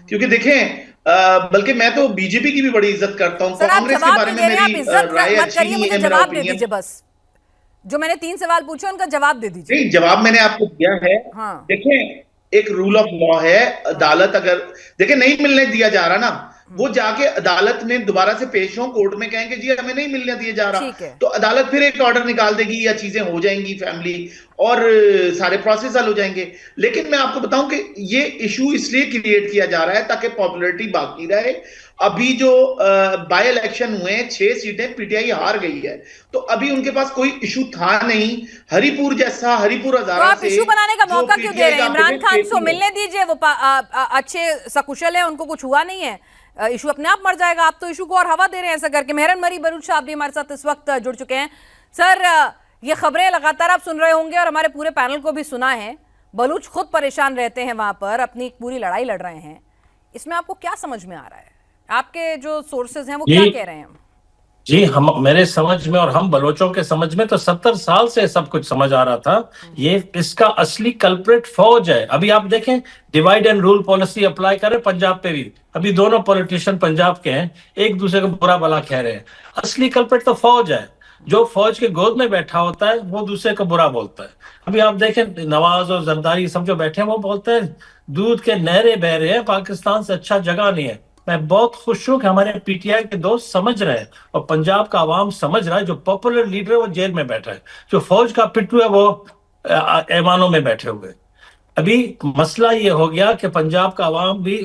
क्योंकि देखें, बल्कि मैं तो बीजेपी की भी बड़ी इज्जत करता हूँ, सर आप कांग्रेस के जवाब बारे नहीं में दे रहे हैं, आप मेरी इज्जत राय मत अच्छी करिए, नहीं मुझे है, मेरा जवाब दे ओपिनियन। दीजिए बस। जो मैंने 3 सवाल पूछे उनका जवाब दे दीजिए। नहीं, जवाब मैंने आपको दिया है। हाँ। देखें, एक रूल ऑफ लॉ है। हाँ। अदालत अगर देखें नहीं मिलने दिया जा रहा ना, वो हम्म। जाके अदालत में दोबारा से पेश हो, कोर्ट में कहेंगे जी हमें नहीं मिलने दिया जा रहा, ठीक है। तो अदालत फिर एक ऑर्डर निकाल देगी या चीजें हो जाएंगी फैमिली, और सारे प्रोसेस हल हो जाएंगे। लेकिन मैं आपको बताऊं कि ये इशू इसलिए क्रिएट किया जा रहा है ताकि पॉपुलैरिटी बाकी रहे। अभी जो बाय इलेक्शन हुए हैं, 6 सीटें पीटीआई हार गई है, तो अभी उनके पास कोई इशू था नहीं। हरिपुर जैसा, हरिपुर तो हजारा आप से इशू बनाने का जो मौका क्यों दे पीटीआई रहे का हैं? आपको इमरान खान से फेसिंग है। मिलने दीजिए, वो अच्छे सकुशल है, उनको कुछ हुआ नहीं है, इशू अपने आप मर जाएगा। आप तो इशू को और हवा दे रहे हैं ऐसा करके। मेहरन मरी बरूच साहब भी हमारे साथ इस वक्त जुड़ चुके हैं। सर, ये खबरें लगातार आप सुन रहे होंगे और हमारे पूरे पैनल को भी सुना है। बलूच खुद परेशान रहते हैं वहां पर, अपनी पूरी लड़ाई लड़ रहे हैं। इसमें आपको क्या समझ में आ रहा है? आपके जो सोर्सेज हैं वो क्या कह जी रहे हैं? जी, हम मेरे समझ में और हम बलोचों के समझ में तो 70 साल से सब कुछ समझ आ रहा था। ये इसका असली कल्प्रिट फौज है। अभी आप देखें, divide and rule policy apply करें पंजाब पे भी, अभी दोनों पॉलिटिशियन पंजाब के हैं, एक दूसरे को बुरा भला कह रहे हैं। असली कल्प्रिट तो फौज है। जो फौज के गोद में बैठा होता है वो दूसरे को बुरा बोलता है। अभी आप देखें, नवाज और जरदारी सब जो बैठे हैं वो बोलते हैं दूध के नहरे बह रहे हैं, पाकिस्तान से अच्छा जगह नहीं है। मैं बहुत खुश हूं कि हमारे पीटीआई के दोस्त समझ रहे हैं और पंजाब का आवाम समझ रहा है। जो पॉपुलर लीडर है वो जेल में बैठा है, जो फौज का पिट्ठू है वो ऐवानों में बैठे हुए। अभी मसला ये हो गया कि पंजाब का आवाम भी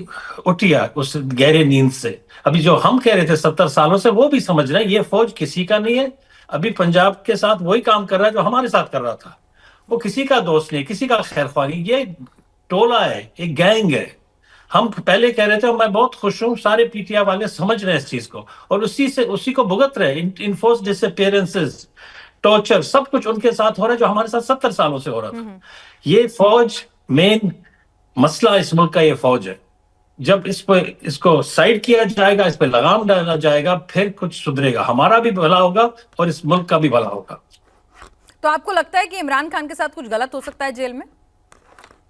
उठिया उस गहरे नींद से। अभी जो हम कह रहे थे 70 सालों से, वो भी समझ रहे हैं ये फौज किसी का नहीं है। अभी पंजाब के साथ वही काम कर रहा है जो हमारे साथ कर रहा था। वो किसी का दोस्त नहीं, किसी का खैरख्वाह नहीं, ये टोला है, एक गैंग है। हम पहले कह रहे थे, और मैं बहुत खुश हूं सारे पीटीआई वाले समझ रहे हैं इस चीज को और उसी को भुगत रहे। इनफोर्स डिसअपीयरेंसेस, टॉर्चर, सब कुछ उनके साथ हो रहा है जो हमारे साथ 70 सालों से हो रहा था। ये फौज मेन मसला इस मुल्क का, ये फौज है। जब इसको साइड किया जाएगा, इस पर लगाम डाला जाएगा, फिर कुछ सुधरेगा, हमारा भी भला होगा और इस मुल्क का भी भला होगा। तो आपको लगता है कि इमरान खान के साथ कुछ गलत हो सकता है जेल में?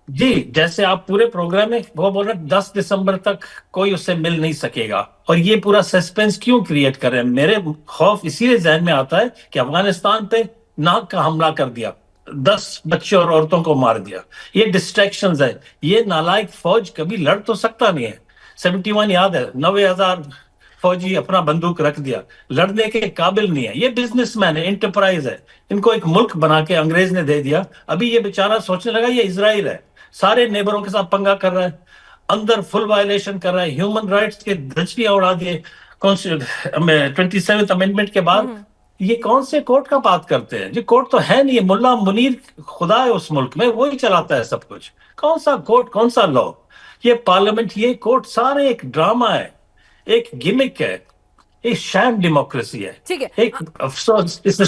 जी, जैसे आप पूरे प्रोग्राम में वो बोल रहे 10 दिसंबर तक कोई उससे मिल नहीं सकेगा, और ये पूरा सस्पेंस क्यों क्रिएट कर रहे हैं? मेरे खौफ इसीलिए जहन में आता है कि अफगानिस्तान पे नाक का हमला कर दिया, 10 बच्चे और औरतों को मार दिया, ये डिस्ट्रैक्शंस है। ये नालायक फौज कभी लड़ तो सकता नहीं है। 71 याद है, 90,000 फौजी अपना बंदूक रख दिया, लड़ने के काबिल नहीं है। ये बिजनेसमैन है, इंटरप्राइज है, इनको एक मुल्क बना के अंग्रेज ने दे दिया। अभी ये बेचारा सोचने लगा ये इजराइल है, सारे नेबरों के साथ पंगा कर रहा है, अंदर फुल वायलेशन कर रहा है, ह्यूमन राइट्स के धज्जियां उड़ा दिए 27th अमेंडमेंट के बाद। ये कौन से कोर्ट का बात करते हैं? ये कोर्ट तो है नहीं, मुल्ला मुनीर खुदा है उस मुल्क में, वही चलाता है सब कुछ। कौन सा कोर्ट, कौन सा लॉ? ये पार्लियामेंट, ये कोर्ट सारे एक ड्रामा है, एक गिमिक है, एक शैम डेमोक्रेसी है। ठीक है। एक अफसोस, इस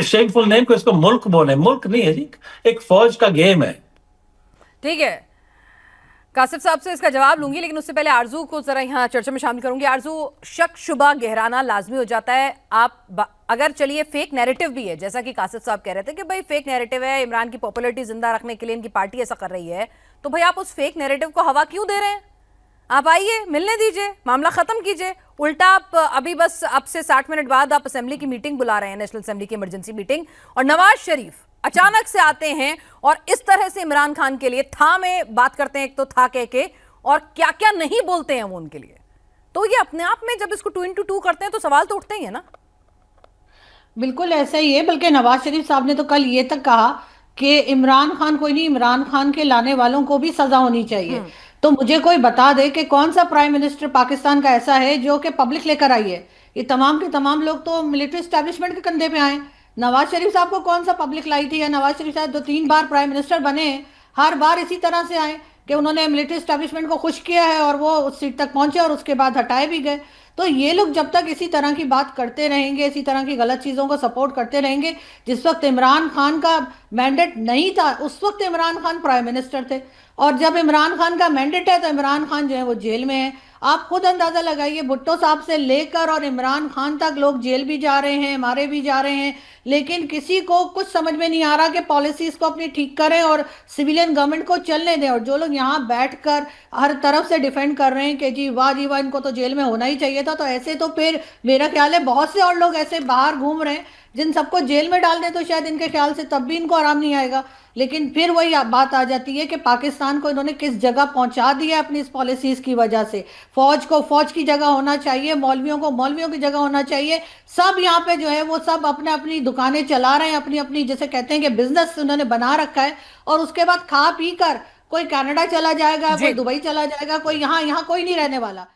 शेमफुल नेम को इसको मुल्क बोले, मुल्क नहीं है जी, एक फौज का गेम है। ठीक है, कासिफ साहब से इसका जवाब लूंगी, लेकिन उससे पहले आरजू को जरा यहाँ चर्चा में शामिल करूंगी। आरजू, शक शुबा गहराना लाजमी हो जाता है। अगर चलिए फेक नैरेटिव भी है, जैसा कि कासिफ साहब कह रहे थे कि भाई फेक नैरेटिव है, इमरान की पॉपुलैरिटी जिंदा रखने के लिए इनकी पार्टी ऐसा कर रही है, तो भाई आप उस फेक नैरेटिव को हवा क्यों दे रहे हैं? आप आइए, मिलने दीजिए, मामला खत्म कीजिए। उल्टा आप अभी बस अब से 60 मिनट बाद आप असेंबली की मीटिंग बुला रहे हैं, नेशनल असेंबली की इमरजेंसी मीटिंग, और नवाज शरीफ अचानक से आते हैं और इस तरह से इमरान खान के लिए था में बात करते हैं, एक तो था कह के, और क्या क्या नहीं बोलते हैं वो उनके लिए। तो ये अपने आप में जब इसको 2 into 2 करते हैं तो सवाल तो उठते ही है ना। बिल्कुल ऐसा ही है। बल्कि नवाज शरीफ साहब ने तो कल ये तक कहा कि इमरान खान कोई नहीं, इमरान खान के लाने वालों को भी सजा होनी चाहिए। तो मुझे कोई बता दे कि कौन सा प्राइम मिनिस्टर पाकिस्तान का ऐसा है जो कि पब्लिक लेकर आई है। ये तमाम के तमाम लोग तो मिलिट्री एस्टेब्लिशमेंट के कंधे पे आए। नवाज शरीफ साहब को कौन सा पब्लिक लाई थी? या नवाज शरीफ साहब 2-3 बार प्राइम मिनिस्टर बने हैं, हर बार इसी तरह से आए कि उन्होंने मिलिट्री एस्टेब्लिशमेंट को खुश किया है और वो उस सीट तक पहुंचे और उसके बाद हटाए भी गए। तो ये लोग जब तक इसी तरह की बात करते रहेंगे, इसी तरह की गलत चीज़ों को सपोर्ट करते रहेंगे। जिस वक्त इमरान खान का मैंडेट नहीं था उस वक्त इमरान खान प्राइम मिनिस्टर थे, और जब इमरान खान का मैंडेट है तो इमरान खान जो है वो जेल में है। आप खुद अंदाजा लगाइए, भुट्टो साहब से लेकर और इमरान खान तक लोग जेल भी जा रहे हैं, मारे भी जा रहे हैं, लेकिन किसी को कुछ समझ में नहीं आ रहा कि पॉलिसीज को अपनी ठीक करें और सिविलियन गवर्नमेंट को चलने दें। और जो लोग यहाँ बैठकर हर तरफ से डिफेंड कर रहे हैं कि जी वाह इनको तो जेल में होना ही चाहिए था, तो ऐसे तो फिर मेरा ख्याल है बहुत से और लोग ऐसे बाहर घूम रहे हैं जिन सबको जेल में डाल दें तो शायद इनके ख्याल से तब भी इनको आराम नहीं आएगा। लेकिन फिर वही बात आ जाती है कि पाकिस्तान को इन्होंने किस जगह पहुंचा दिया अपनी इस पॉलिसीज की वजह से। फौज को फौज की जगह होना चाहिए, मौलवियों को मौलवियों की जगह होना चाहिए। सब यहाँ पे जो है वो सब अपने अपनी दुकानें चला रहे हैं, अपनी अपनी जैसे कहते हैं कि बिजनेस उन्होंने बना रखा है, और उसके बाद खा पी कर कोई कनाडा चला जाएगा, कोई जी दुबई चला जाएगा, कोई यहाँ यहाँ कोई नहीं रहने वाला।